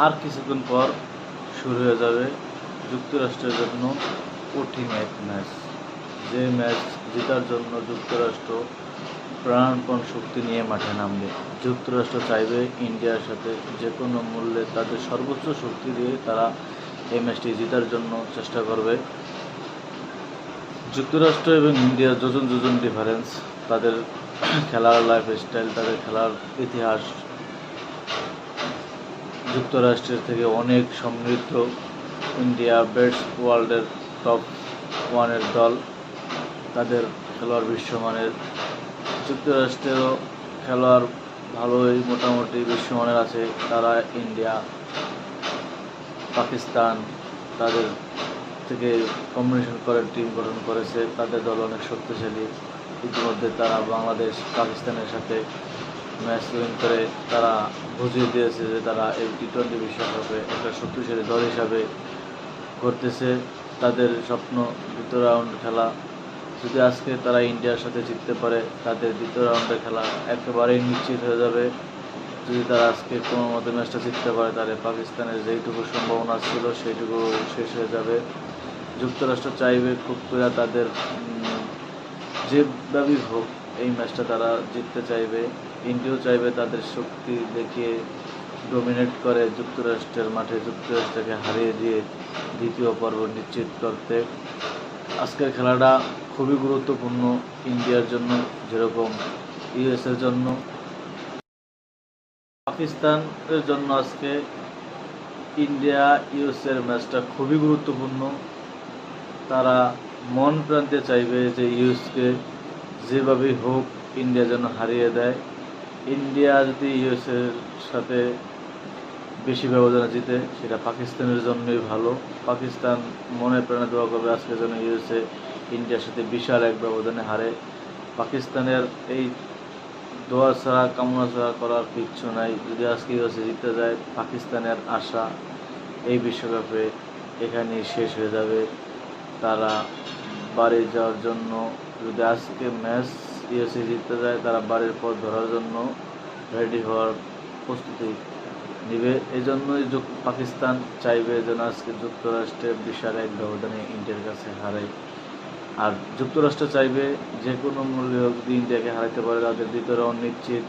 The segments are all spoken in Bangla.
আর কিছুক্ষণ পর শুরু হয়ে যাবে যুক্তরাষ্ট্রের জন্য কঠিন এক ম্যাচ, যে ম্যাচ জেতার জন্য যুক্তরাষ্ট্র প্রাণপণ শক্তি নিয়ে মাঠে নামবে। যুক্তরাষ্ট্র চাইবে ইন্ডিয়ার সাথে যে কোনো মূল্যে তাদের সর্বোচ্চ শক্তি দিয়ে তারা এই ম্যাচটি জেতার জন্য চেষ্টা করবে। যুক্তরাষ্ট্র এবং ইন্ডিয়ার যোজন যোজন ডিফারেন্স, তাদের খেলার লাইফস্টাইল, তাদের খেলার ইতিহাস যুক্তরাষ্ট্রের থেকে অনেক সমৃদ্ধ। ইন্ডিয়া ব্যাটস ওয়ার্ল্ডের টপ ওয়ানের দল, তাদের খেলোয়াড় বিশ্বমানের। যুক্তরাষ্ট্রেরও খেলোয়াড় ভালোই মোটামুটি বিশ্বমানের আছে। তারা ইন্ডিয়া, পাকিস্তান তাদের থেকে কম্বিনেশন করে টিম গঠন করেছে, তাদের দল অনেক শক্তিশালী। ইতিমধ্যে তারা বাংলাদেশ পাকিস্তানের সাথে ম্যাচ উইন করে তারা বুঝিয়ে দিয়েছে যে তারা এই টি-20 বিশ্বকাপে একটা শক্তিশালী দল হিসাবে করতেছে। তাদের স্বপ্ন দ্বিতীয় রাউন্ড খেলা। যদি আজকে তারা ইন্ডিয়ার সাথে জিততে পারে, তাদের দ্বিতীয় রাউন্ডে খেলা একেবারেই নিশ্চিত হয়ে যাবে। যদি তারা আজকে কোনো মতে ম্যাচটা জিততে পারে, তাহলে পাকিস্তানের যেইটুকু সম্ভাবনা ছিল সেইটুকু শেষ হয়ে যাবে। যুক্তরাষ্ট্র চাইবে খুব করে তাদের যেভাবেই হোক এই ম্যাচটা তারা জিততে চাইবে। ইন্ডিয়াও চাইবে তাদের শক্তি দেখিয়ে ডোমিনেট করে যুক্তরাষ্ট্রের মাঠে যুক্তরাষ্ট্রকে হারিয়ে দিয়ে দ্বিতীয় পর্ব নিশ্চিত করতে। আজকের খেলাটা খুবই গুরুত্বপূর্ণ ইন্ডিয়ার জন্য, যেরকম ইউএসের জন্য। পাকিস্তানের জন্য আজকে ইন্ডিয়া ইউএসের ম্যাচটা খুবই গুরুত্বপূর্ণ। তারা মন প্রান্তে চাইবে যে ইউএসকে যেভাবেই হোক ইন্ডিয়া যেন হারিয়ে দেয়। ইন্ডিয়া যদি ইউএসের সাথে বেশি ব্যবধানে জিতে, সেটা পাকিস্তানের জন্যই ভালো। পাকিস্তান মনে প্রাণে দোয়া করবে আজকে যেন ইউএসএ ইন্ডিয়ার সাথে বিশাল এক ব্যবধানে হারে। পাকিস্তানের এই দোয়া ছাড়া কামনা ছাড়া করার কিচ্ছু নাই। যদি আজকে ইউএসএ জিতে যায়, পাকিস্তানের আশা এই বিশ্বকাপে এখানেই শেষ হয়ে যাবে। তারা বাড়ি যাওয়ার জন্য, যদি আজকে ম্যাচ ইউএসএ জিততে যায়, তারা বাড়ির পথ ধরার জন্য রেডি হওয়ার প্রস্তুতি নিবে। এই জন্যই পাকিস্তান চাইবে যেন আজকে যুক্তরাষ্ট্রের বিশাল এক ব্যবধানে ইন্ডিয়ার কাছে হারায়। আর যুক্তরাষ্ট্র চাইবে যে কোনো মূল্যে যদি ইন্ডিয়াকে হারাইতে পারে, তাদের দ্বিতীয় রাউন্ড নিশ্চিত।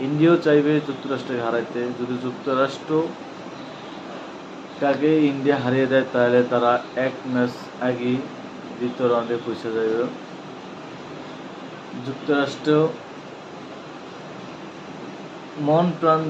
ইন্ডিয়াও চাইবে যুক্তরাষ্ট্রকে হারাইতে। যদি যুক্তরাষ্ট্রকে ইন্ডিয়া হারিয়ে দেয়, তাহলে তারা এক ম্যাচ আগেই দ্বিতীয় রাউন্ডে পৌঁছে যাবে। যুক্তরাষ্ট্র মন প্রাণ